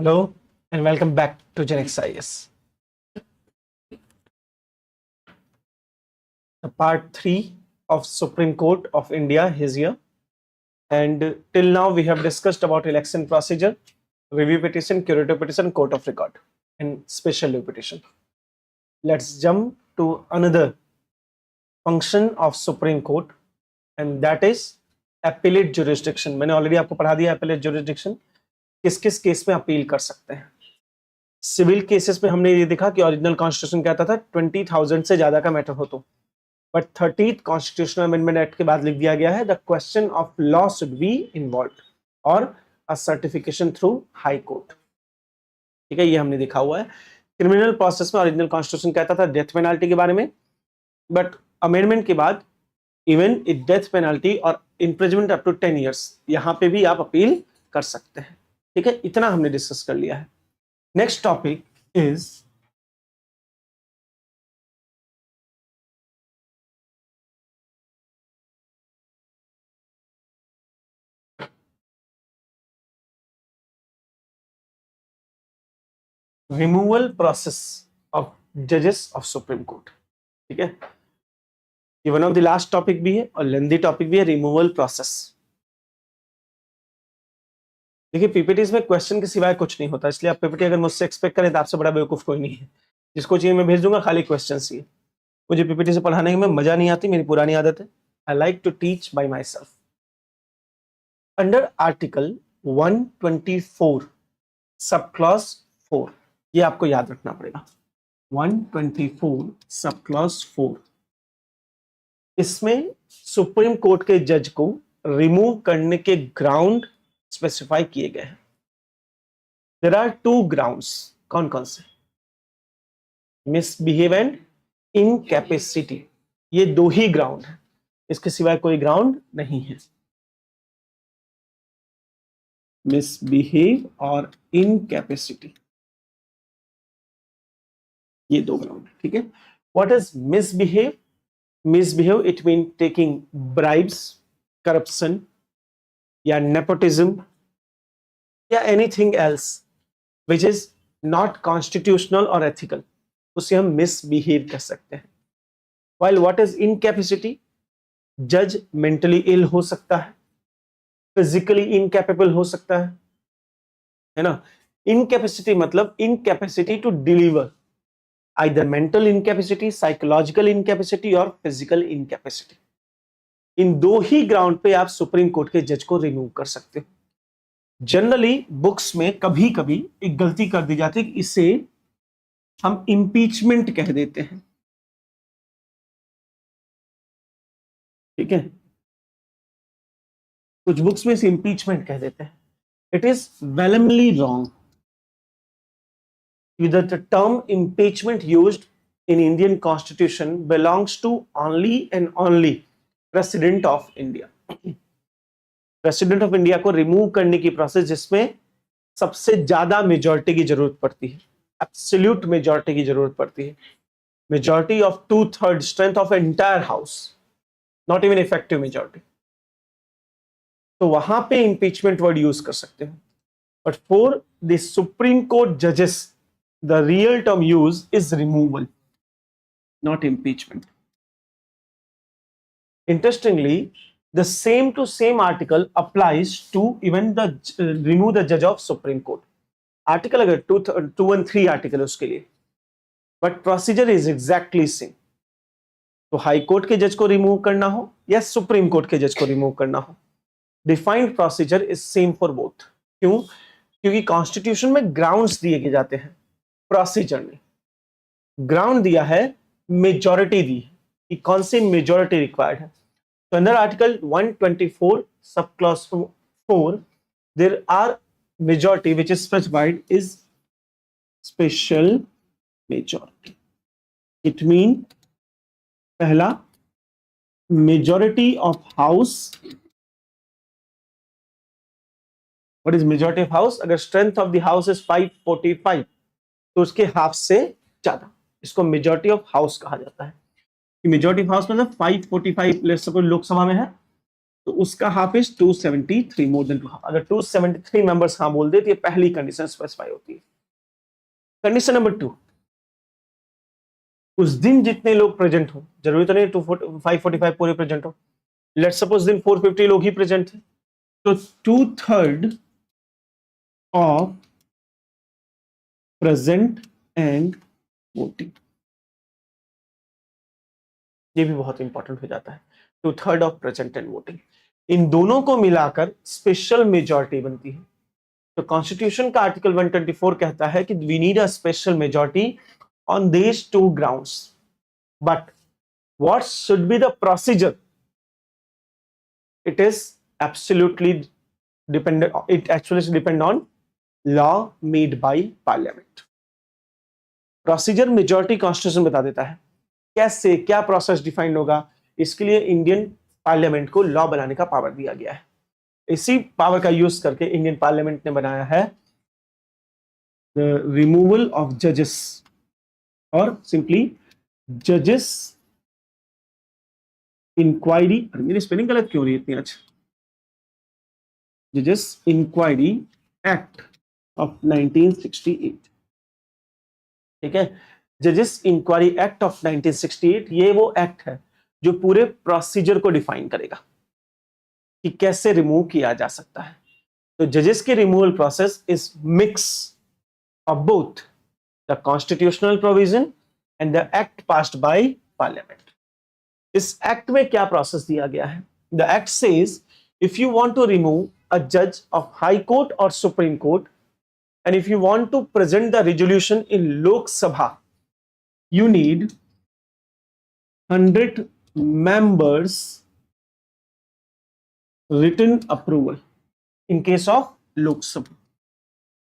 Hello and welcome back to GenXIS. The part 3 of Supreme Court of India is here, and till now we have discussed about election procedure, review petition, curative petition, court of record and special review petition. Let's jump to another function of Supreme Court, and that is appellate jurisdiction. मैंने already आपको पढ़ा दिया appellate jurisdiction किस किस case में appeal कर सकते हैं. सिविल केसेस में हमने ये देखा कि ओरिजिनल कॉन्स्टिट्यूशन कहता था 20,000 से ज्यादा का मैटर हो तो, but 30th constitutional amendment act के बाद लिख दिया गया है the question of law should be involved और a certification through high court. ठीक है, ये हमने देखा हुआ है. क्रिमिनल प्रोसेस में ओरिजिनल कॉन्स्टिट्यूशन कहता था डेथ पेनाल्टी के बारे में, बट अमेंडमेंट के बाद इवन इट डेथ पेनाल्टी और इम्प्रिजनमेंट अप टू 10 years यहाँ पे भी आप अपील कर सकते हैं. ठीक है, इतना हमने डिस्कस कर लिया है. Next topic is removal process of judges of Supreme Court. ठीक है, ये one of the last topic भी है और लेंथी टॉपिक भी है, रिमूवल प्रोसेस. देखिए पीपीटीज में क्वेश्चन के सिवाय कुछ नहीं होता, इसलिए आप पीपीटी अगर मुझसे एक्सपेक्ट करें तो आपसे बड़ा बेवकूफ कोई नहीं है. जिसको चाहिए मैं भेज दूंगा, खाली क्वेश्चन ही. मुझे पीपीटी से पढ़ाने में मजा नहीं आती, मेरी पुरानी आदत है. I like to teach by myself. Under article 124 sub clause 4, ये आपको याद रखना पड़ेगा. 124 सब क्लॉज 4, इसमें सुप्रीम कोर्ट के जज को रिमूव करने के ग्राउंड स्पेसिफाई किए गए हैं. There are 2 grounds. कौन कौन से? Misbehave and incapacity. ये 2 ही ग्राउंड है, इसके सिवाय कोई ग्राउंड नहीं है. मिसबिहेव और इनकैपेसिटी, ये 2 ग्राउंड है. ठीक है, what is misbehave? Misbehave it mean taking bribes, corruption या नेपोटिज्म या anything else which is not constitutional और एथिकल, उसे हम मिसबिहेव कह सकते हैं. While what is incapacity? जज मेंटली इल हो सकता है, फिजिकली इनकैपेबल हो सकता है ना. इनकैपेसिटी मतलब incapacity to deliver, either mental incapacity, psychological incapacity और फिजिकल इनकैपेसिटी. इन 2 ही ग्राउंड पे आप सुप्रीम कोर्ट के जज को रिमूव कर सकते हो. जनरली बुक्स में कभी कभी एक गलती कर दी जाती है कि इसे हम इंपीचमेंट कह देते हैं. ठीक है, कुछ बुक्स में इसे इंपीचमेंट कह देते हैं. इट इज वेलमली wrong. The term impeachment used in Indian Constitution belongs to only and only President of India. President of India को रिमूव करने की प्रोसेस जिसमें सबसे ज्यादा मेजॉरिटी की जरूरत पड़ती है, एब्सोल्यूट मेजॉरिटी की जरूरत पड़ती है, majority of 2/3 strength of entire house, not even effective majority. तो वहां पे इंपीचमेंट वर्ड यूज कर सकते हैं. But for the supreme court जजेस the real term used is removal, not impeachment. Interestingly, the same to same article applies to even the remove the judge of Supreme Court. Article अगर 213 article है उसके लिए, but procedure is exactly same. तो high court के जज को remove करना हो या सुप्रीम कोर्ट के जज को रिमूव करना हो, defined procedure is same for both. क्यों? क्योंकि कॉन्स्टिट्यूशन में ग्राउंड्स दिए जाते हैं. प्रोसीजर ने ग्राउंड दिया है, मेजॉरिटी दी है कि कौन सी मेजॉरिटी रिक्वायर्ड है. तो under article 124 sub clause 4 there are majority which is specified is special majority. It mean पहला, majority of house. What is majority of house? अगर strength of the house is 545 तो उसके half से ज्यादा, इसको majority of house कहा जाता है. मेजॉरिटी ऑफ हाउस मतलब 545 प्लस सपोज लोकसभा में है तो उसका half is 273, more than 2 half. अगर 273 मेंबर्स हाँ बोल दे तो ये पहली कंडीशन स्पेसिफाई होती है। कंडीशन नंबर 2, उस दिन जितने लोग प्रेजेंट हो, जरूरी तो नहीं 545 पूरे प्रेजेंट हो, लेट सपोज दिन 450 लोग ही प्रेजेंट थे, तो 2/3 ऑफ प्रेजेंट एंड वोटिंग, ये भी बहुत इंपॉर्टेंट हो जाता है। 2/3 ऑफ प्रेजेंट एंड वोटिंग, इन दोनों को मिलाकर स्पेशल मेजॉरिटी बनती है। तो कॉन्स्टिट्यूशन का आर्टिकल 124 कहता है कि we need a special majority on these two grounds, but what should be the procedure? It is absolutely dependent, it actually depend on law made by parliament. Procedure majority constitution बता देता है, कैसे क्या process defined होगा, इसके लिए Indian parliament को law बनाने का पावर दिया गया है। इसी पावर का यूज करके इंडियन पार्लियामेंट ने बनाया है द रिमूवल ऑफ जजेस, और सिंपली जजेस इंक्वायरी, मेरी स्पेलिंग गलत क्यों रही है इतनी आज, जजेस इंक्वायरी एक्ट ऑफ 1968। ठीक है, जजेस इंक्वायरी एक्ट ऑफ 1968, ये वो एक्ट है जो पूरे प्रोसीजर को डिफाइन करेगा कि कैसे रिमूव किया जा सकता है। तो जजेस के removal process is mix of both the constitutional provision and the act passed by parliament. इस एक्ट में क्या प्रोसेस दिया गया है? The act says if you want to remove a जज ऑफ हाई कोर्ट और supreme court and if you want to present the resolution in Lok Sabha, you need 100 members written approval in case of Lok Sabha.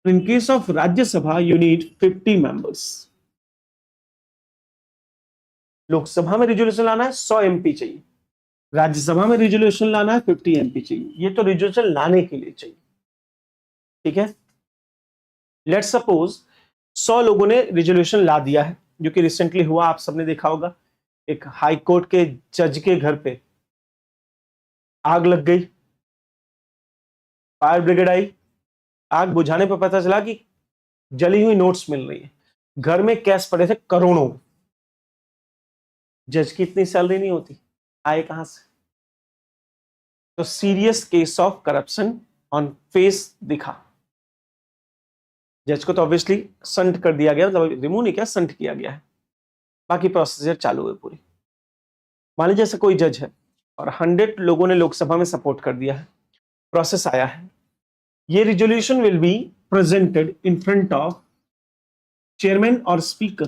In case of Rajya Sabha, you need 50 members. लोक सभा में resolution लाना है 100 MP चाहिए, राज्यसभा में resolution लाना है 50 MP चाहिए। ये तो रिजोल्यूशन लाने के लिए चाहिए। ठीक है, लेट्स सपोज 100 लोगों ने रिजोल्यूशन ला दिया है, जो कि रिसेंटली हुआ, आप सबने देखा होगा। एक हाई कोर्ट के जज के घर पे आग लग गई, फायर ब्रिगेड आई, आग बुझाने पर पता चला कि जली हुई नोट्स मिल रही है, घर में कैश पड़े थे करोड़ों। जज की इतनी सैलरी नहीं होती, आए कहां से? तो serious case of corruption on face दिखा। जज को तो ऑब्वियसली संट कर दिया गया, मतलब रिमूव नहीं किया, संट किया गया है, बाकी प्रोसीजर चालू है पूरी। मान लीजिए जैसे कोई जज है और 100 लोगों ने लोकसभा में सपोर्ट कर दिया है, प्रोसेस आया है, ये resolution will be presented in front of chairman और स्पीकर।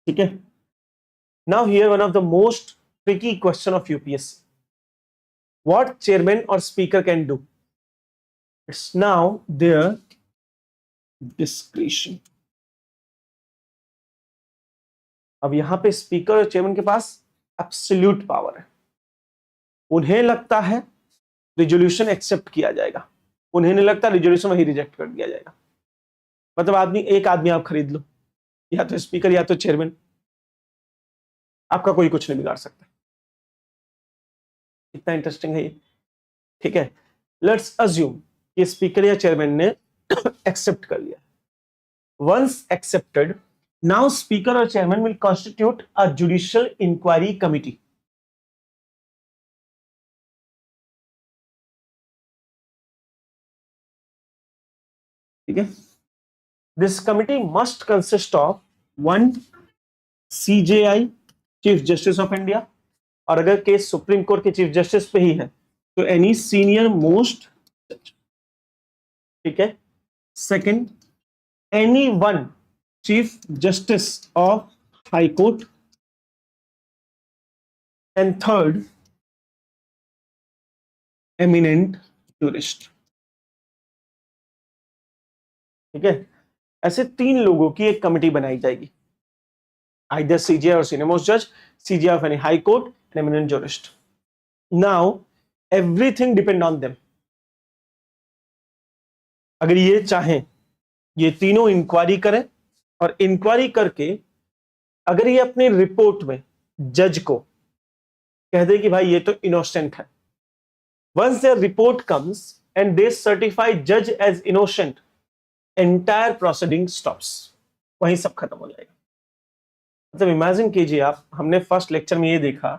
ठीक है, now here one of the most tricky question of UPSC, what chairman or speaker can do? It's now their discretion. अब यहां पे स्पीकर और चेयरमैन के पास absolute power है। उन्हें लगता है रिजोल्यूशन एक्सेप्ट किया जाएगा, उन्हें नहीं लगता रिजोल्यूशन वही रिजेक्ट कर दिया जाएगा। मतलब एक आदमी आप खरीद लो, या तो स्पीकर या तो चेयरमैन, आपका कोई कुछ नहीं बिगाड़ सकता। इतना इंटरेस्टिंग है ये। ठीक है, लेट्स अज्यूम कि स्पीकर या चेयरमैन ने एक्सेप्ट कर लिया। वंस एक्सेप्टेड, नाउ स्पीकर और chairman will constitute a judicial inquiry committee. ठीक है, this committee must consist of 1 CJI, chief justice of India, और अगर केस सुप्रीम कोर्ट के चीफ जस्टिस पे ही है तो एनी सीनियर मोस्ट जज। ठीक है, second, any one chief justice of high court, and third eminent jurist. ठीक है, ऐसे 3 लोगों की एक कमिटी बनाई जाएगी, आइदर सीजीआई और सीनियर मोस्ट जज, CGI of any high court and eminent jurist. Now everything depend on them. अगर ये चाहें, ये तीनों इंक्वायरी करें और इंक्वायरी करके अगर ये अपनी रिपोर्ट में जज को कह दे कि भाई ये तो इनोसेंट है, once there report comes and they certify जज as innocent, entire proceeding stops, वहीं सब खत्म हो जाएगा। मतलब इमेजिन कीजिए आप, हमने फर्स्ट लेक्चर में ये देखा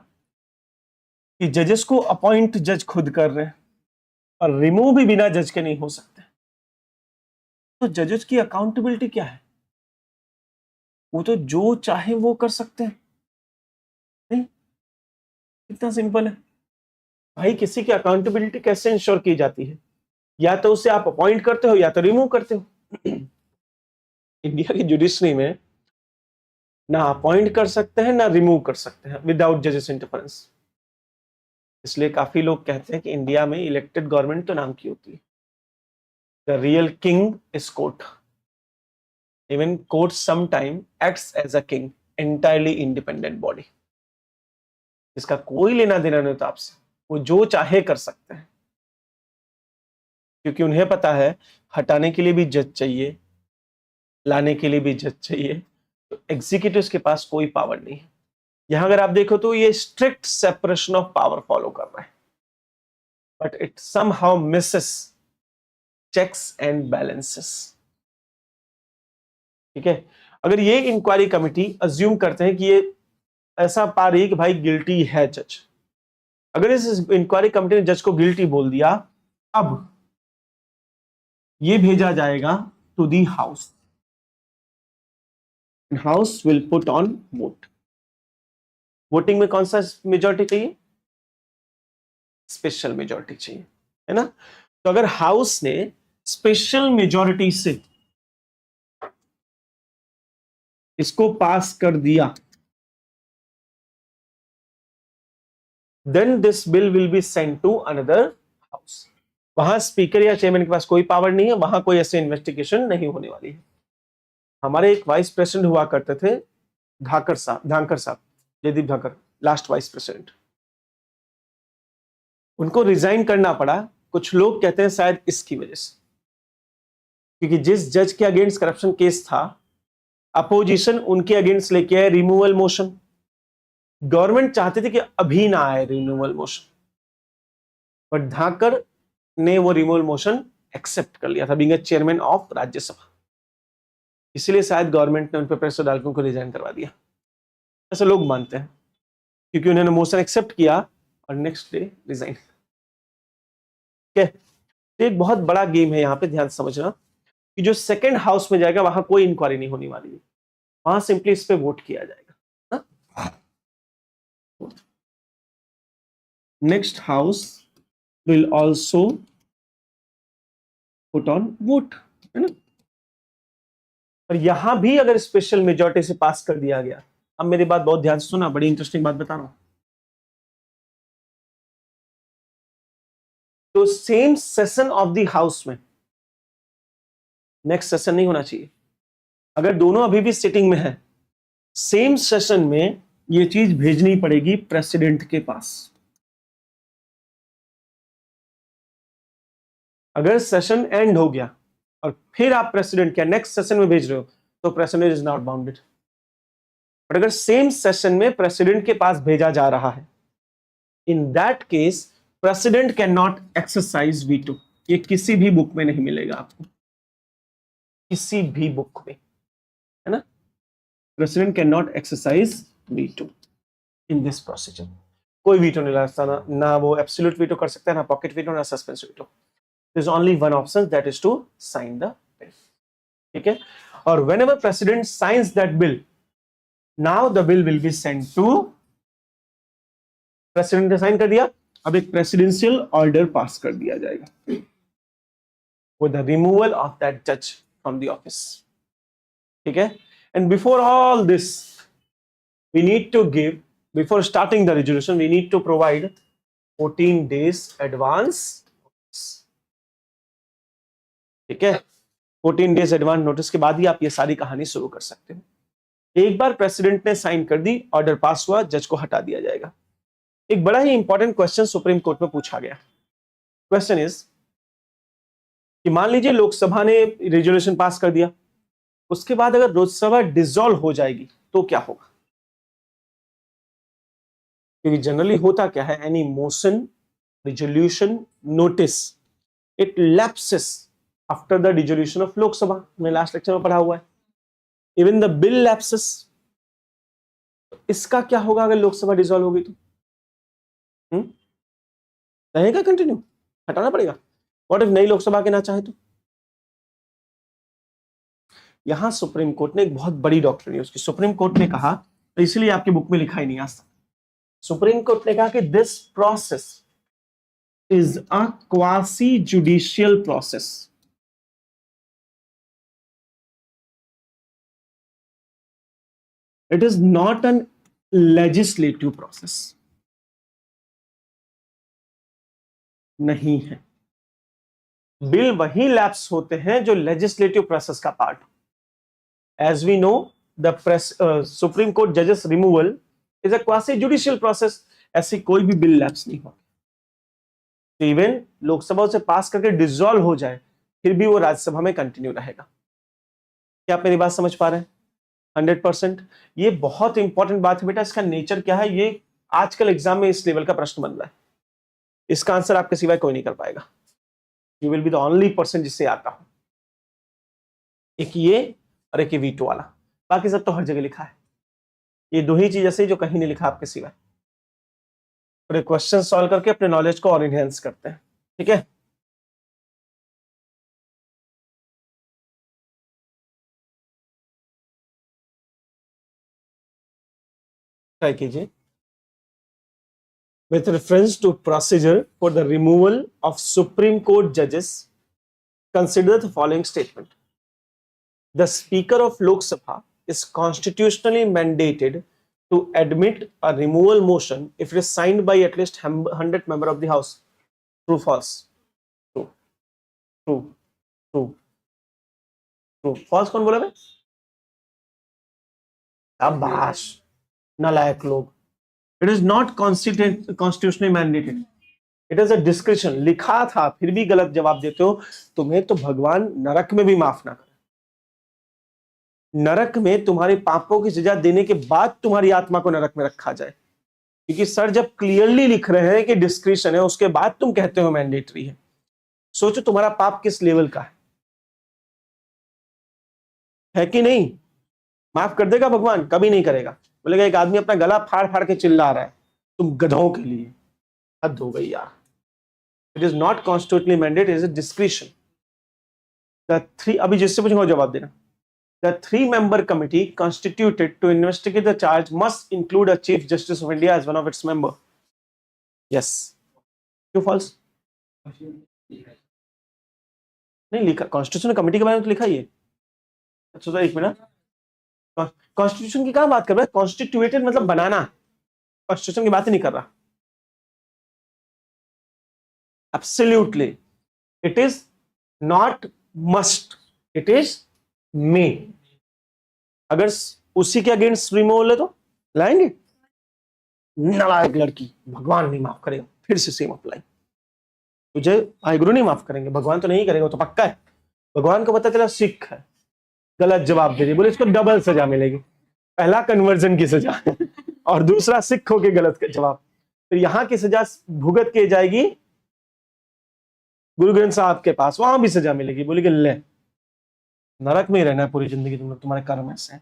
कि जजेस को अपॉइंट जज खुद कर रहे हैं और रिमूव भी बिना जज के नहीं हो सकते। तो जजेस की अकाउंटेबिलिटी क्या है? वो तो जो चाहे वो कर सकते हैं। नहीं, कितना सिंपल है भाई। किसी की अकाउंटेबिलिटी कैसे इंश्योर की जाती है? या तो उसे आप अपॉइंट करते हो या तो रिमूव करते हो। इंडिया की जुडिशरी में ना अपॉइंट कर सकते हैं ना रिमूव कर सकते हैं विदाउट जजेस इंटरफेरेंस। इसलिए काफी लोग कहते हैं कि इंडिया में इलेक्टेड गवर्नमेंट तो नाम की होती है। The real king is court. Even court sometime acts as a king, entirely independent body. इसका कोई लेना देना नहीं होता आपसे, वो जो चाहे कर सकते हैं, क्योंकि उन्हें पता है हटाने के लिए भी जज चाहिए, लाने के लिए भी जज चाहिए। तो एग्जीक्यूटिव्स के पास कोई पावर नहीं है। यहां अगर आप देखो तो ये strict separation of power follow कर रहा है, but it somehow misses checks and balances. ठीक है, अगर ये इंक्वायरी कमिटी अज्यूम करते हैं कि ये ऐसा पा रही है कि भाई गिल्टी है जज, अगर इस इंक्वायरी कमिटी ने जज को गिल्टी बोल दिया, अब ये भेजा जाएगा to the house, house will put on vote. Voting में कौन सा मेजॉरिटी चाहिए? स्पेशल मेजॉरिटी चाहिए, है ना। तो अगर हाउस ने स्पेशल मेजॉरिटी से इसको पास कर दिया, then this bill will be sent to another house. वहां स्पीकर या चेयरमैन के पास कोई पावर नहीं है, वहां कोई ऐसी इन्वेस्टिगेशन नहीं होने वाली है। हमारे एक वाइस प्रेसिडेंट हुआ करते थे, धाकर साहब, जयदीप धाकर, लास्ट वाइस प्रेसिडेंट। उनको रिजाइन करना पड़ा। कुछ लोग कहते हैं शायद इसकी वजह से, क्योंकि जिस जज के अगेंस्ट करप्शन केस था, अपोजिशन उनके अगेंस्ट लेके आए रिमूवल मोशन। गवर्नमेंट चाहती थी कि अभी ना आए रिमूवल मोशन, बट धाकर ने वो रिमूवल मोशन एक्सेप्ट कर लिया था, बीइंग चेयरमैन ऑफ राज्यसभा। इसलिए शायद गवर्नमेंट ने उन पर प्रेशर डालकर उनको रिजाइन करवा दिया, ऐसे लोग मानते हैं, क्योंकि उन्होंने मोशन एक्सेप्ट किया और नेक्स्ट डे रिजाइन। ठीक है, तो एक बहुत बड़ा गेम है यहां पे, ध्यान से समझना कि जो सेकंड हाउस में जाएगा वहां कोई इंक्वायरी नहीं होने वाली है, वहां सिंपली इस पे वोट किया जाएगा। Next house will also put on vote, है ना। और यहां भी अगर स्पेशल मेजॉरिटी से पास कर दिया गया, अब मेरी बात बहुत ध्यान से सुना, बड़ी इंटरेस्टिंग बात बता रहा हूं। तो same session of the house में, नेक्स्ट सेशन नहीं होना चाहिए, अगर दोनों अभी भी सिटिंग में है, सेम सेशन में ये चीज भेजनी पड़ेगी प्रेसिडेंट के पास। अगर सेशन एंड हो गया और फिर आप प्रेसिडेंट क्या नेक्स्ट सेशन में भेज रहे हो, तो president is not bounded. But अगर सेम सेशन में प्रेसिडेंट के पास भेजा जा रहा है, इन that case president can not exercise veto. ये किसी भी बुक में नहीं मिलेगा आपको, किसी भी बुक में, है ना। President can not exercise veto in this procedure. कोई वीटो नहीं ला सकता, ना वो एब्सोल्यूट वीटो कर सकता है, ना पॉकेट वीटो, ना suspense veto. There's only one option, that is to sign the bill. ठीक है, और whenever president signs that bill, now the bill will be sent to president ने साइन कर दिया, अब एक presidential order पास कर दिया जाएगा with the removal of that judge from the office. ठीक है, and before all this we need to give, before starting the resolution we need to provide 14 days advance. ठीक है, 14 डेज एडवांस नोटिस के बाद ही आप ये सारी कहानी शुरू कर सकते हो। एक बार प्रेसिडेंट ने साइन कर दी, ऑर्डर पास हुआ, जज को हटा दिया जाएगा। एक बड़ा ही इंपॉर्टेंट क्वेश्चन सुप्रीम कोर्ट में पूछा गया। क्वेश्चन इज कि मान लीजिए लोकसभा ने रेजोल्यूशन पास कर दिया, उसके बाद अगर लोकसभा डिसॉल्व हो जाएगी तो क्या होगा? क्योंकि जनरली होता क्या है, any motion, resolution, notice, it lapses after the dissolution of Lok Sabha. हमने लास्ट लेक्चर में पढ़ा हुआ है। Even the bill lapses. इसका क्या होगा अगर लोकसभा डिसॉल्व होगी तो? रहेगा कंटिन्यू, हटाना पड़ेगा। व्हाट इफ नई लोकसभा के ना चाहे तो? यहां सुप्रीम कोर्ट ने एक बहुत बड़ी डॉक्ट्रिन यूज की। सुप्रीम कोर्ट ने कहा, तो इसलिए आपकी बुक में लिखा ही नहीं आज तक, सुप्रीम कोर्ट ने कहा कि this process is a quasi judicial process. It is not an legislative process. नहीं है। बिल वही लैप्स होते हैं जो लेजिस्लेटिव प्रोसेस का part. As we know, the supreme court जजेस removal is a quasi judicial process. ऐसी कोई भी बिल लैप्स नहीं होगी। इवन लोकसभा से पास करके डिसॉल्व हो जाए फिर भी वो राज्यसभा में कंटिन्यू रहेगा। क्या आप मेरी बात समझ पा रहे हैं? 100%। ये बहुत इंपॉर्टेंट बात है बेटा। इसका नेचर क्या है, ये आजकल एग्जाम में इस लेवल का प्रश्न बन रहा है। इसका आंसर आपके सिवाय कोई नहीं कर पाएगा। You will be the only person जिससे आता हो। एक ये और एक ये वीटो वाला, बाकी सब तो हर जगह लिखा है। ये दो ही चीज ऐसे जो कहीं नहीं लिखा आपके सिवाय। और क्वेश्चन सॉल्व करके अपने नॉलेज को और इनहेंस करते हैं। ठीक है, ट्राई कीजिए। With reference to procedure for the removal of Supreme Court judges, consider the following statement. The Speaker of Lok Sabha is constitutionally mandated to admit a removal motion if it is signed by at least 100 members of the House. True, false? True. True. True. True. False कौन बोला मैं? शाबाश, नालायक लोग। It is not constitutionally mandated. It is a discretion. लिखा था फिर भी गलत जवाब देते हो, तुम्हें तो भगवान नरक में भी माफ ना करे। नरक में तुम्हारे पापों की सजा देने के बाद तुम्हारी आत्मा को नरक में रखा जाए। क्योंकि सर जब क्लियरली लिख रहे हैं कि डिस्क्रिशन है, उसके बाद तुम कहते हो मैंडेटरी है। सोचो तुम्हारा पाप किस लेवल का है कि नहीं? माफ कर देगा भगवान? कभी नहीं करेगा। बोलेगा एक आदमी अपना गला फाड़ फाड़ के चिल्ला रहा है तुम गधों के लिए। हद हो गई यार। It is not constitutionally mandate, is a discretion. The three, अभी जिससे पूछूंगा जवाब देना। The 3-member committee constituted to investigate the charge must include a Chief Justice of India as one of its members. Yes. True, false? नहीं लिखा। Constitution committee के बारे में तो लिखा ही है। अच्छा तो एक मिनट, कॉन्स्टिट्यूशन की कहां बात कर रहा है? कॉन्स्टिट्यूटेड मतलब बनाना, कॉन्स्टिट्यूशन की बात ही नहीं कर रहा। Absolutely. It is not must. It is may. अगर उसी के अगेंस्ट रिमूवल है तो लाएंगे? नालायक लड़की, भगवान नहीं माफ करेगा। फिर से सेम अप्लाई। तुझे वाहिगुरु नहीं माफ करेंगे, भगवान तो नहीं करेगा, तो पक्का है। भगवान को पता चला सिख है, गलत जवाब दे दिया, बोले इसको डबल सजा मिलेगी। पहला कन्वर्जन की सजा और दूसरा सिख होके गलत जवाब। फिर यहां की सजा भुगत के जाएगी गुरु ग्रंथ साहब के पास, वहां भी सजा मिलेगी। बोले कि ले नरक में ही रहना है पूरी जिंदगी, तुम लोग, तुम्हारे कर्म ऐसे हैं।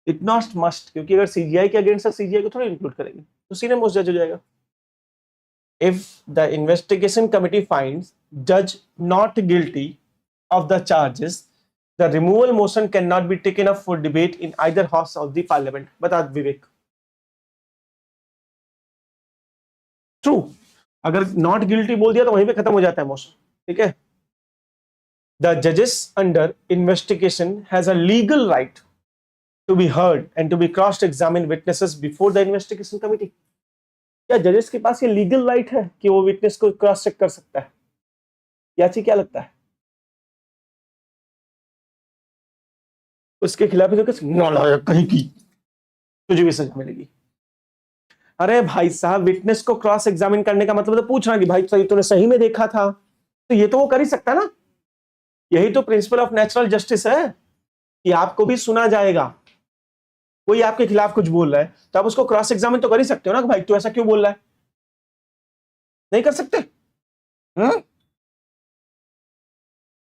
इट नॉट मस्ट, क्योंकि अगर सीजीआई के अगेंस्ट है, सीजीआई को थोड़ा इंक्लूड करेंगे तो सीधे मोस्ट जज हो जाएगा। If the investigation committee finds जज not guilty of the charges, the removal motion can not be taken up for debate in either house of the parliament. बता विवेक। ट्रू। अगर नॉट गिल्टी बोल दिया तो वहीं पे खत्म हो जाता है मोशन। ठीक है। The judges under investigation has a legal right to be heard and to be cross-examined witnesses before the investigation committee. क्या जजेस के पास ये लीगल राइट है कि वो विटनेस को क्रॉस चेक कर सकता है? याची क्या लगता है? उसके खिलाफ तो कहीं की तुझे भी सजा मिलेगी। अरे भाई साहब, विटनेस को क्रॉस एग्जामिन करने का मतलब तो पूछना कि भाई सही तूने सही में देखा था, तो ये तो वो कर ही सकता ना। यही तो प्रिंसिपल ऑफ नेचुरल जस्टिस है कि आपको भी सुना जाएगा। कोई आपके खिलाफ कुछ बोल रहा है तो आप उसको क्रॉस एग्जामिन तो कर ही सकते हो ना कि भाई तू ऐसा क्यों बोल रहा है, नहीं कर सकते?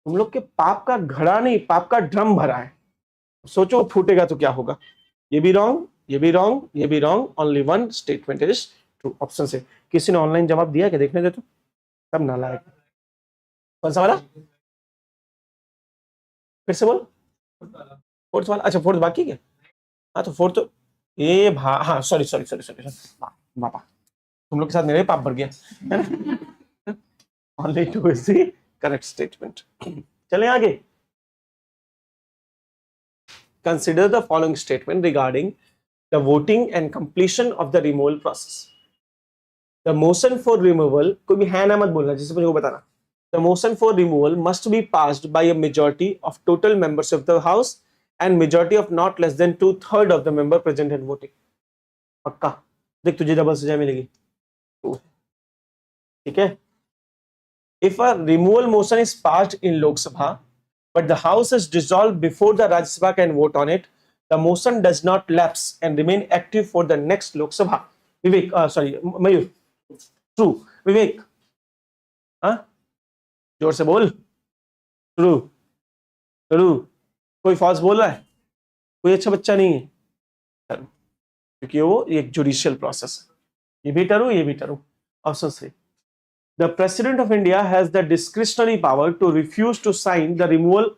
तुम लोग के पाप का घड़ा नहीं, पाप का ड्रम भरा है, सोचो फूटेगा तो क्या होगा। ये भी रॉन्ग, ये भी रॉन्ग, ये भी wrong, only one statement is true, option से। किसी ने ऑनलाइन जवाब दिया क्या, देखने दे तो, सब नालायक। कौन सा वाला, फिर से बोल। फोर्थ वाला, अच्छा फोर्थ बाकी क्या? हाँ तो फोर्थ तो ये हाँ सॉरी सॉरी सॉरी सॉरी बाबा, तुम लोग के साथ मेरे पाप भर गया है ना। Only two is the correct statement. चलें आगे। Consider the following statement regarding the voting and completion of the removal process. The motion for removal, कोई भी है ना मत बोलना, जिसे मुझे बताना। The motion for removal must be passed by a majority of total members of the house and majority of not less than 2/3 of the member present and voting. पक्का देख, तुझे डबल सजा मिलेगी, ठीक है। If a removal motion is passed in Lok Sabha but the house is dissolved before the Rajya Sabha can vote on it, the motion does not lapse and remain active for the next Lok Sabha. Vivek, sorry, Mayur, true. Vivek, हाँ जोर से बोल, true true. कोई false बोल रहा है, कोई अच्छा बच्चा नहीं है, क्योंकि वो एक जुडिशियल प्रोसेस है। ये भी ट्रू, ये भी true. Option 3, the president of India has the discretionary power to refuse to sign the removal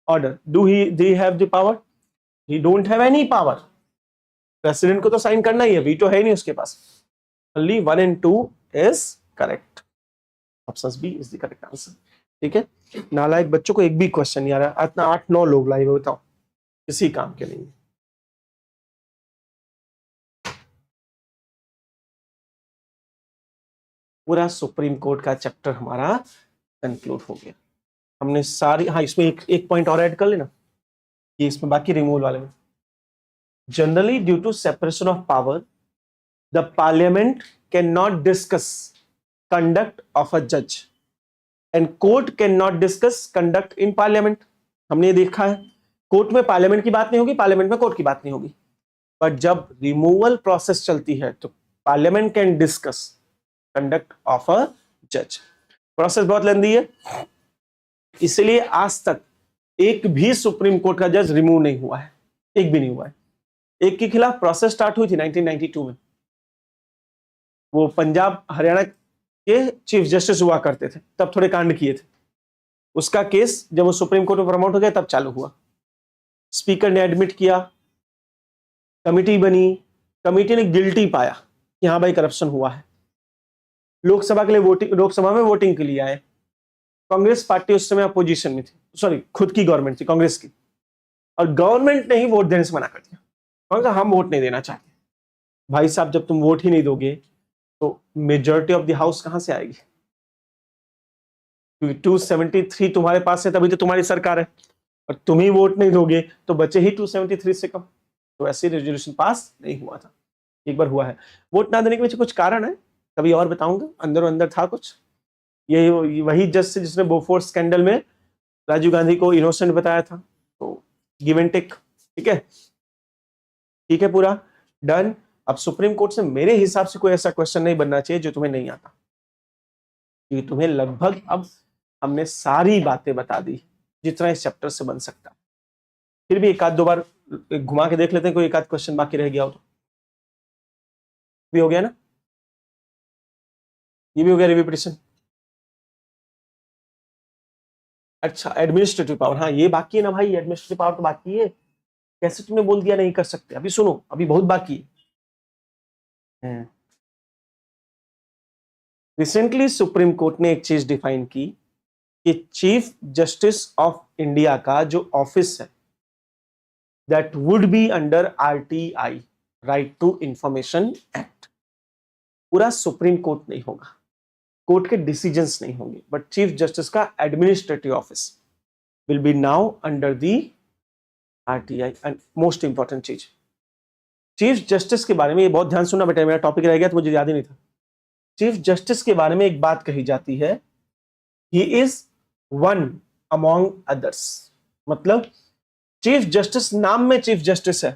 order. Do he have the power? He don't have any power. President को तो sign करना ही है, veto है नहीं उसके पास। Only 1 and 2 is correct. Option B is the correct answer. ठीक है, नालायक बच्चों को एक भी क्वेश्चन नहीं आ रहा, इतना 8-9 लोग लाइव है, बताओ किसी काम के नहीं। पूरा सुप्रीम कोर्ट का चैप्टर हमारा कंक्लूड हो गया। हमने सारी, हाँ इसमें एक पॉइंट और ऐड कर लेना, ये इसमें बाकी रिमूवल वाले में। Generally, due to separation of power, the parliament cannot discuss conduct of a judge and court cannot discuss conduct in parliament. हमने ये देखा है, कोर्ट में पार्लियामेंट की बात नहीं होगी, पार्लियामेंट में कोर्ट की बात नहीं होगी। बट जब रिमूवल प्रोसेस चलती है तो parliament can discuss conduct of a जज। प्रोसेस बहुत लंबी है, इसलिए आज तक एक भी सुप्रीम कोर्ट का जज रिमूव नहीं हुआ है, एक भी नहीं हुआ है। एक के खिलाफ प्रोसेस स्टार्ट हुई थी 1992 में, वो पंजाब हरियाणा के चीफ जस्टिस हुआ करते थे, तब थोड़े कांड किए थे। उसका केस जब वो सुप्रीम कोर्ट में प्रमोट हो गया तब चालू हुआ। स्पीकर ने एडमिट किया, कमिटी बनी, कमिटी ने गिल्टी पाया कि हाँ भाई करप्शन हुआ है। लोकसभा के लिए वोटिंग, लोकसभा में वोटिंग के लिए आए। कांग्रेस पार्टी उस समय अपोजिशन में थी, सॉरी खुद की गवर्नमेंट थी कांग्रेस की, और गवर्नमेंट ने ही वोट देने से मना कर दिया। हम वोट नहीं देना चाहते। भाई साहब जब तुम वोट ही नहीं दोगे तो मेजॉरिटी ऑफ द हाउस कहां से आएगी? क्योंकि 273 तुम्हारे पास है, तभी तो तुम्हारी सरकार है, और तुम ही वोट नहीं दोगे तो बचे ही 273 से कम। तो ऐसे रेजोल्यूशन पास नहीं हुआ था, एक बार हुआ है। वोट ना देने के पीछे कुछ कारण है, कभी और बताऊंगा, अंदर अंदर था कुछ। ये वही जज से जिसने बोफोर्स स्कैंडल में राजीव गांधी को इनोसेंट बताया था, तो गिव एंड टेक। ठीक है, ठीक है, पूरा डन। अब सुप्रीम कोर्ट से मेरे हिसाब से कोई ऐसा क्वेश्चन नहीं बनना चाहिए जो तुम्हें नहीं आता, क्योंकि तुम्हें लगभग अब हमने सारी बातें बता दी जितना इस चैप्टर से बन सकता। फिर भी एक आध दो बार घुमा के देख लेते हैं, कोई एक आध क्वेश्चन बाकी रह गया हो तो। भी हो गया ना, ये भी हो गया रिव्यू पिटीशन। अच्छा एडमिनिस्ट्रेटिव पावर, हाँ ये बाकी है ना भाई, एडमिनिस्ट्रेटिव पावर तो बाकी है। कैसे तुमने बोल दिया नहीं कर सकते? अभी सुनो, अभी बहुत बाकी है। रिसेंटली सुप्रीम कोर्ट ने एक चीज डिफाइन की कि चीफ जस्टिस ऑफ इंडिया का जो ऑफिस है that would be under RTI, right to information act. पूरा सुप्रीम कोर्ट नहीं होगा, कोर्ट के डिसीजंस नहीं होंगे, बट चीफ जस्टिस का administrative office will be now under the RTI। And most important चीज, चीफ जस्टिस के बारे में ये बहुत ध्यान सुनना बेटा, मेरा टॉपिक रह गया तो मुझे याद ही नहीं था। चीफ जस्टिस के बारे में एक बात कही जाती है, he is one among others. मतलब चीफ जस्टिस नाम में चीफ जस्टिस है,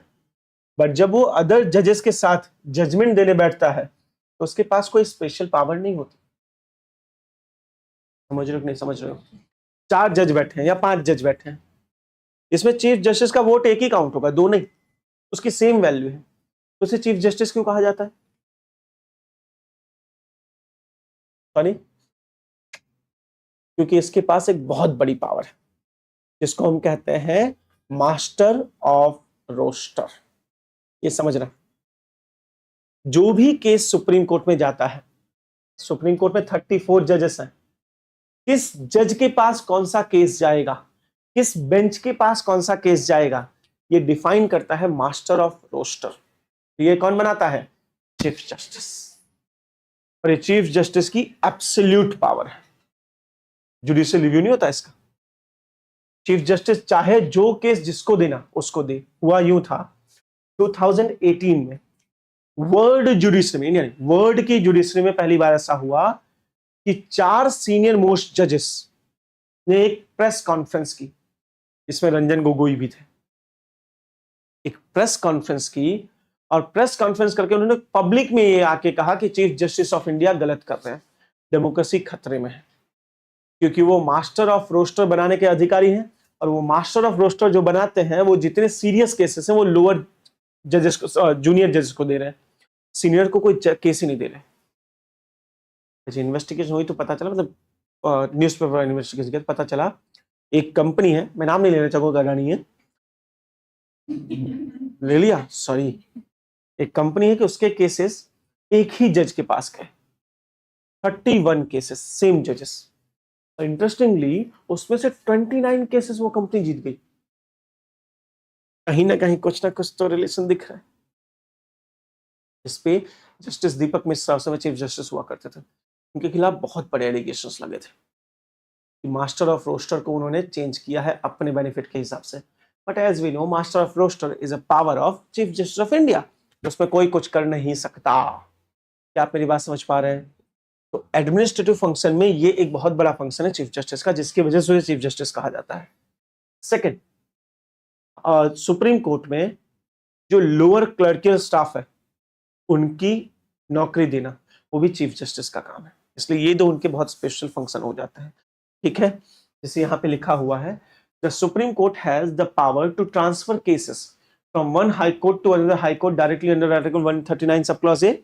बट जब वो अदर जजेस के साथ जजमेंट देने बैठता है तो उसके पास कोई स्पेशल पावर नहीं होती। समझ रहे हो कि नहीं समझ रहे हो? 4 जज बैठे हैं या 5 जज बैठे हैं, इसमें चीफ जस्टिस का वोट एक ही काउंट होगा, दो नहीं, उसकी सेम वैल्यू है, तो उसे चीफ जस्टिस क्यों कहा जाता है? फनी, क्योंकि इसके पास एक बहुत बड़ी पावर है जिसको हम कहते हैं मास्टर ऑफ रोस्टर। ये समझना, जो भी केस सुप्रीम कोर्ट में जाता है, सुप्रीम कोर्ट में 34 जजेस हैं, किस जज के पास कौन सा केस जाएगा, किस बेंच के पास कौन सा केस जाएगा, ये डिफाइन करता है मास्टर ऑफ रोस्टर। ये कौन बनाता है? Chief justice. और ये चीफ जस्टिस की एब्सोल्यूट पावर है, जुडिशियल रिव्यू नहीं होता इसका। चीफ जस्टिस चाहे जो केस जिसको देना उसको दे। हुआ यूं था 2018 में वर्ल्ड जुडिशरी में, यानी वर्ल्ड की जुडिशरी में पहली बार ऐसा हुआ कि 4 सीनियर मोस्ट जजेस ने एक प्रेस कॉन्फ्रेंस की, इसमें रंजन गोगोई भी थे। एक प्रेस कॉन्फ्रेंस की और प्रेस कॉन्फ्रेंस करके उन्होंने पब्लिक में ये आके कहा कि चीफ जस्टिस ऑफ इंडिया गलत कर रहे हैं, डेमोक्रेसी खतरे में है, क्योंकि वो मास्टर ऑफ रोस्टर बनाने के अधिकारी हैं और वो मास्टर ऑफ रोस्टर जो बनाते हैं वो जितने सीरियस केसेस हैं वो लोअर जजेस को, जूनियर जजेस को दे रहे हैं, सीनियर को कोई केस ही नहीं दे रहे। इन्वेस्टिगेशन हुई तो पता चला, मतलब न्यूज़पेपर इन्वेस्टिगेशन किया, पता चला एक कंपनी है, मैं नाम नहीं लेना चाहूंगा, नहीं है, ले लिया, सॉरी, एक कंपनी है कि उसके केसेस एक ही जज के पास गए, 31 केसेस सेम जजेस। इंटरेस्टिंगली उसमें से 29 केसेस वो कंपनी जीत गई। कहीं ना कहीं कुछ ना कुछ तो रिलेशन दिख रहा है। इस पे जस्टिस दीपक मिश्रा उस समय चीफ जस्टिस हुआ करते थे, उनके खिलाफ बहुत बड़े एलिगेशंस लगे थे कि मास्टर ऑफ रोस्टर को उन्होंने चेंज किया है अपने बेनिफिट के हिसाब से। But as we know master of roster is a power of chief justice of India, उसमें कोई कुछ कर नहीं सकता। क्या आप मेरी बात समझ पा रहे हैं? तो एडमिनिस्ट्रेटिव फंक्शन में ये एक बहुत बड़ा फंक्शन है चीफ जस्टिस का, जिसकी वजह से चीफ जस्टिस कहा जाता है। सेकंड, सुप्रीम कोर्ट में जो लोअर क्लर्कियल स्टाफ है उनकी नौकरी देना वो भी चीफ जस्टिस का काम है, इसलिए ये दो उनके बहुत स्पेशल फंक्शन हो जाते हैं। ठीक है, जैसे यहाँ पे लिखा हुआ है, the supreme court has the power to transfer cases from one high court to another high court directly under article 139 sub clause A.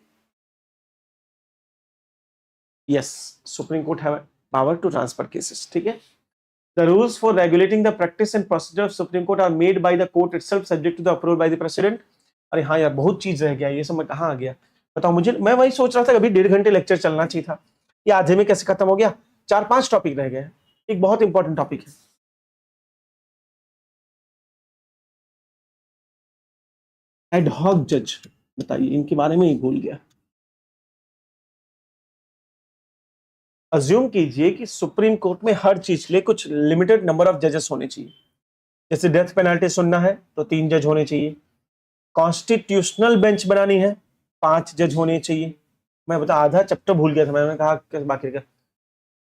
Yes, Supreme Court have power to transfer cases. ठीक है, the rules for regulating the practice and procedure of Supreme Court are made by the court itself, subject to the approval by the president. अरे हाँ यार, बहुत चीज रह गया, ये सब मैं कहाँ आ गया बताओ मुझे। मैं वही सोच रहा था अभी 1.5 घंटे लेक्चर चलना चाहिए था, ये आधे में कैसे खत्म हो गया? 4-5 टॉपिक रह गए, एक बहुत इंपॉर्टेंट टॉपिक है। एड हॉक जज, बताइए इनके बारे में ही भूल गया। अज्यूम कीजिए कि सुप्रीम कोर्ट में हर चीज के लिए कुछ लिमिटेड नंबर ऑफ जजेस होने चाहिए। जैसे डेथ पेनल्टी सुनना है तो 3 जज होने चाहिए, कॉन्स्टिट्यूशनल बेंच बनानी है 5 जज होने चाहिए। मैं बता आधा चैप्टर भूल गया था, मैंने कहा बाकी का।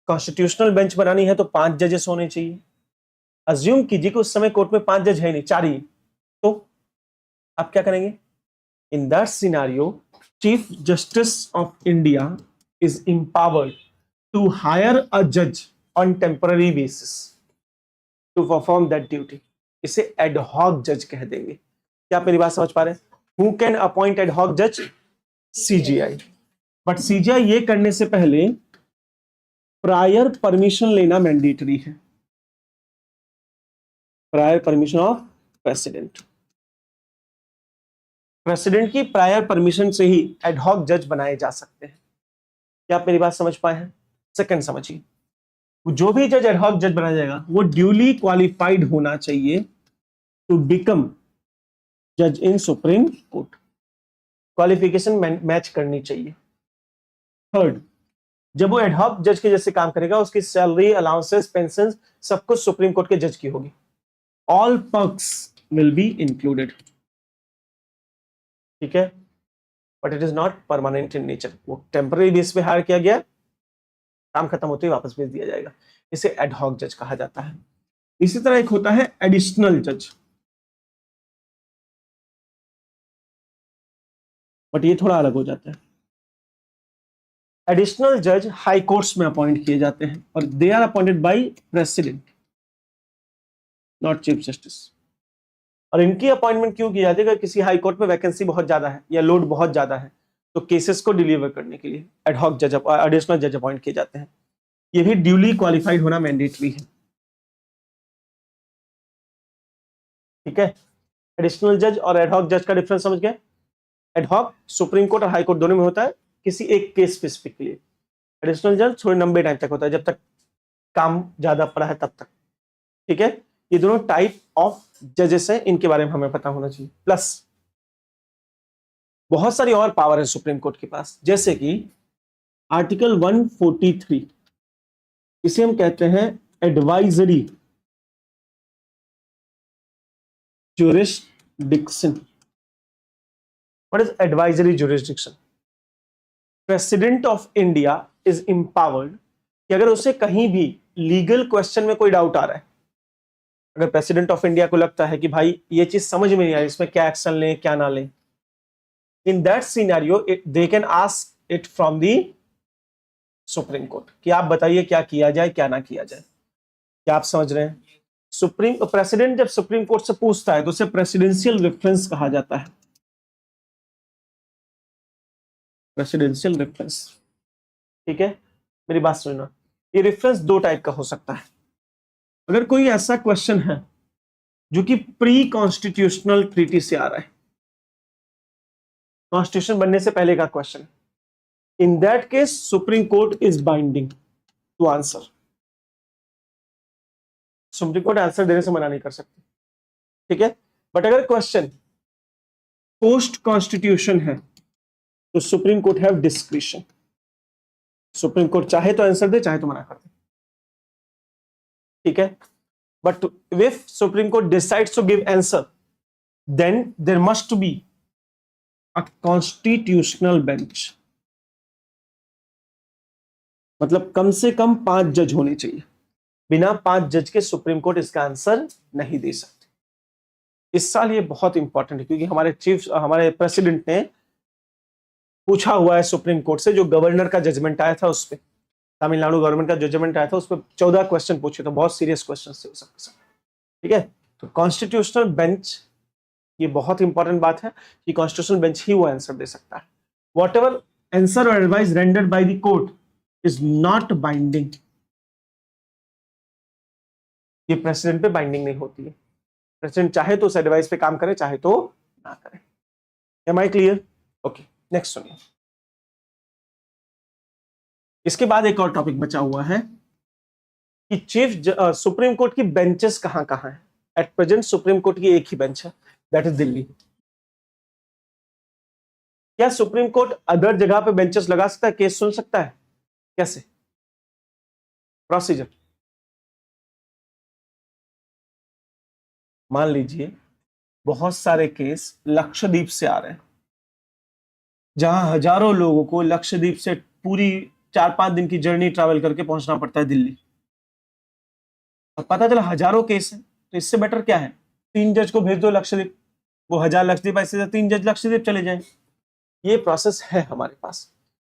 कॉन्स्टिट्यूशनल बेंच बनानी है तो 5 जजेस होने चाहिए। अज्यूम कीजिए कि उस समय कोर्ट में 5 जज है नहीं, 4 ही, तो आप क्या करेंगे? In that scenario chief justice of India is empowered to hire a judge on temporary basis to perform that duty. इसे ad hoc judge कह देंगे। क्या आप मेरी बात समझ पा रहे हैं? Who can appoint ad hoc judge? CJI. But CJI ये करने से पहले प्रायर परमिशन लेना मैंडेटरी है, prior permission of president. President की प्रायर परमिशन से ही ad hoc जज बनाए जा सकते हैं। क्या आप मेरी बात समझ पाए हैं? सेकंड समझिए, जो भी जज एडहॉक जज बनाया जाएगा वो ड्यूली क्वालिफाइड होना चाहिए टू बिकम जज इन सुप्रीम कोर्ट, क्वालिफिकेशन मैच करनी चाहिए। थर्ड, जब वो एडहॉक जज के जैसे काम करेगा उसकी सैलरी, अलाउंसेस, पेंशन सब कुछ सुप्रीम कोर्ट के जज की होगी। All perks will be included. ठीक है, but it is not permanent in nature, वो टेम्पररी बेस पे हायर किया गया, काम खत्म होते ही वापस भेज दिया जाएगा। इसे एड हॉक जज कहा जाता है। इसी तरह एक होता है एडिशनल जज। बट ये थोड़ा अलग हो जाता है। एडिशनल जज हाई कोर्ट्स में अपॉइंट किए जाते हैं और they are appointed by president, not chief justice. और इनकी अपॉइंटमेंट क्यों की जाती है? अगर किसी हाई कोर्ट में वैकेंसी बहुत ज्यादा है या लोड बहुत ज्यादा है तो केसेस को डिलीवर करने के लिए एडहॉक जज, एडिशनल जज अपॉइंट किए जाते हैं। ये भी ड्यूली क्वालिफाइड होना मैंडेटरी है। ठीक है, एडिशनल जज और एडहॉक जज का डिफरेंस समझ गए? एडहॉक सुप्रीम कोर्ट और हाई कोर्ट दोनों में होता है किसी एक केस स्पेसिफिक के लिए। एडिशनल जज थोड़े लंबे टाइम तक होता है, जब तक काम ज्यादा पड़ा है तब तक। ठीक है, ये दोनों टाइप ऑफ जजेस हैं, इनके बारे में हमें पता होना चाहिए। प्लस बहुत सारी और पावर है सुप्रीम कोर्ट के पास, जैसे कि आर्टिकल 143, इसे हम कहते हैं advisory jurisdiction. What is advisory jurisdiction? President of India is empowered कि अगर उसे कहीं भी लीगल क्वेश्चन में कोई डाउट आ रहा है, अगर प्रेसिडेंट ऑफ इंडिया को लगता है कि भाई ये चीज समझ में नहीं आ रही, इसमें क्या एक्शन लें क्या ना लें, in that scenario they can ask it from the supreme court कि आप बताइए क्या किया जाए क्या ना किया जाए। क्या आप समझ रहे हैं? सुप्रीम प्रेसिडेंट जब सुप्रीम कोर्ट से पूछता है तो उसे प्रेसिडेंशियल रेफरेंस कहा जाता है। प्रेसिडेंशियल रेफरेंस, ठीक है, मेरी बात सुनना। ये रेफरेंस दो टाइप का हो सकता है। अगर कोई ऐसा क्वेश्चन है जो कि प्री कॉन्स्टिट्यूशनल ट्रीटी से आ रहा है, कॉन्स्टिट्यूशन बनने से पहले का question, in that case supreme court is binding to answer. Supreme court answer देने से मना नहीं कर सकती। ठीक है, बट अगर क्वेश्चन पोस्ट कॉन्स्टिट्यूशन है तो supreme court have discretion. Supreme court चाहे तो आंसर दे, चाहे तो मना कर दे। ठीक है, but if supreme court decides to give answer, then there must be a constitutional bench, मतलब कम से कम 5 जज होने चाहिए। बिना 5 जज के सुप्रीम कोर्ट इसका आंसर नहीं दे सकती। इस साल ये बहुत इंपॉर्टेंट है क्योंकि हमारे प्रेसिडेंट ने पूछा हुआ है सुप्रीम कोर्ट से, जो गवर्नर का जजमेंट आया था उस पर, तमिलनाडु गवर्नमेंट का जजमेंट आया था उस पर 14 क्वेश्चन पूछे, तो बहुत सीरियस क्वेश्चन थे उसके। ठीक है, तो कॉन्स्टिट्यूशनल बेंच, ये बहुत इंपॉर्टेंट बात है कि कॉन्स्टिट्यूशनल बेंच ही वो आंसर दे सकता है। वॉट एवर आंसर और advice rendered by the court is not binding, ये प्रेसिडेंट पे बाइंडिंग नहीं होती है। प्रेसिडेंट चाहे तो उस एडवाइस पे काम करे, चाहे तो ना करे। Am I clear? Okay, next सुनिए। इसके बाद एक और टॉपिक बचा हुआ है कि सुप्रीम कोर्ट की बेंचेस कहां कहां है। एट प्रेजेंट सुप्रीम कोर्ट की एक ही बेंच है, दैट इज दिल्ली। क्या सुप्रीम कोर्ट अदर जगह पे बेंचेस लगा सकता है, केस सुन सकता है? कैसे प्रोसीजर? मान लीजिए बहुत सारे केस लक्षद्वीप से आ रहे हैं, जहां हजारों लोगों को लक्षद्वीप से पूरी 4-5 दिन की जर्नी ट्रैवल करके पहुंचना पड़ता है दिल्ली, और पता चला हजारों केस है, तो इससे बेटर क्या है, 3 जज को भेज दो लक्षद्वीप, वो 1000 लक्षद्वीप, ऐसे 3 जज लक्षद्वीप चले जाएं। ये प्रोसेस है हमारे पास।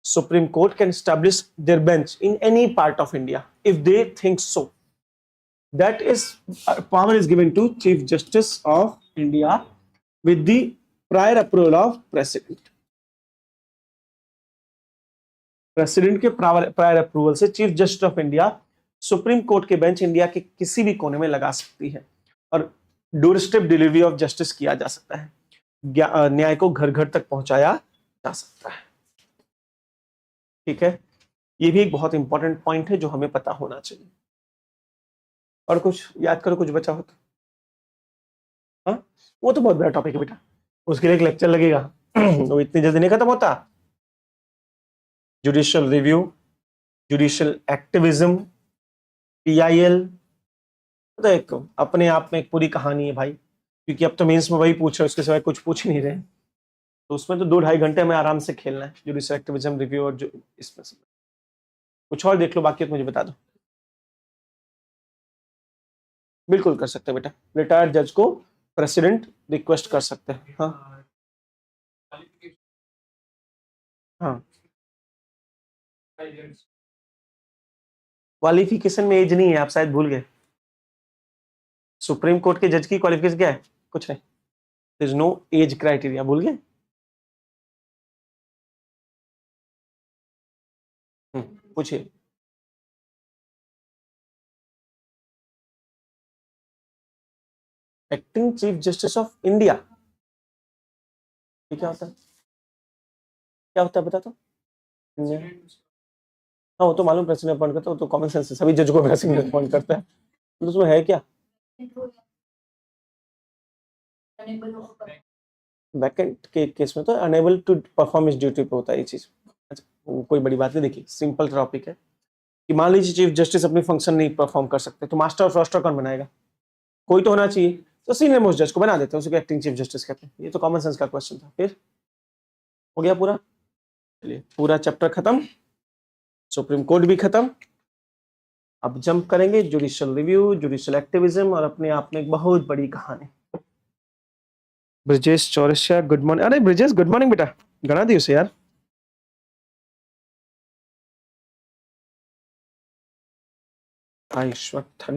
Supreme court can establish there bench in any part of India if they think so. That is power is given to chief justice of India with the prior approval of president. President के prior approval से chief justice of India supreme court के bench India के किसी भी कोने में लगा सकती है, और doorstep delivery of justice किया जा सकता है, न्याय को घर घर तक पहुंचाया जा सकता है। ठीक है, ये भी एक बहुत इंपॉर्टेंट पॉइंट है जो हमें पता होना चाहिए। और कुछ याद करो, कुछ बचा हो तो। हाँ, वो तो बहुत बड़ा टॉपिक है बेटा, उसके लिए एक लेक्चर लगेगा वो इतनी जल्दी नहीं खत्म होता। Judicial review, judicial activism, PIL, तो एक अपने आप में एक पूरी कहानी है भाई, क्योंकि अब तो मेंस में वही पूछ रहे, उसके सिवाय कुछ पूछ ही नहीं रहे, तो उसमें तो 2-2.5 घंटे में आराम से खेलना है, जुडिशियल एक्टिविज्म, रिव्यू, और जो इसमें से कुछ और देख लो, बाकी तो मुझे बता दो। बिल्कुल कर सकते हैं बेटा, रिटायर्ड जज को प्रेसिडेंट रिक्वेस्ट कर सकते हैं। हाँ, हाँ, क्वालिफिकेशन में एज नहीं है, आप शायद भूल गए। सुप्रीम कोर्ट के जज की क्वालिफिकेशन क्या है? कुछ नहीं, there is no age criteria. भूल गए? पूछिए। Acting chief justice of India, ये क्या होता है? क्या होता है बता तो। हाँ, वो तो मालूम, प्रेसिडेंट अपॉइंट करता है, वो तो कॉमन सेंस है, सभी जज को प्रेसिडेंट अपॉइंट करता है। तो उसमें है क्या? वैकेंट के केस में तो अनेबल टू परफॉर्म इस ड्यूटी पे होता है ये चीज। अच्छा, वो कोई बड़ी बात नहीं। देखिए, सिंपल टॉपिक है कि मान लीजिए चीफ जस्टिस अपनी फंक्शन नहीं परफॉर्म कर सकते, तो मास्टर ऑफ रोस्टर कौन बनाएगा? कोई तो होना चाहिए, तो सीनियर मोस्ट जज को बना देते हैं, उसको एक्टिंग चीफ जस्टिस कहते हैं। ये तो कॉमन सेंस का क्वेश्चन था। फिर हो गया पूरा। चलिए, पूरा चैप्टर खत्म, सुप्रीम कोर्ट भी खत्म। अब जंप करेंगे जुडिशियल रिव्यू, जुडिशियल एक्टिविज्म, और अपने आप में एक बहुत बड़ी कहानी। Brijesh Chaurasia, good morning. अरे ब्रिजेश, गुड मॉर्निंग बेटा, गणा दी उसे यार। आयुष्वत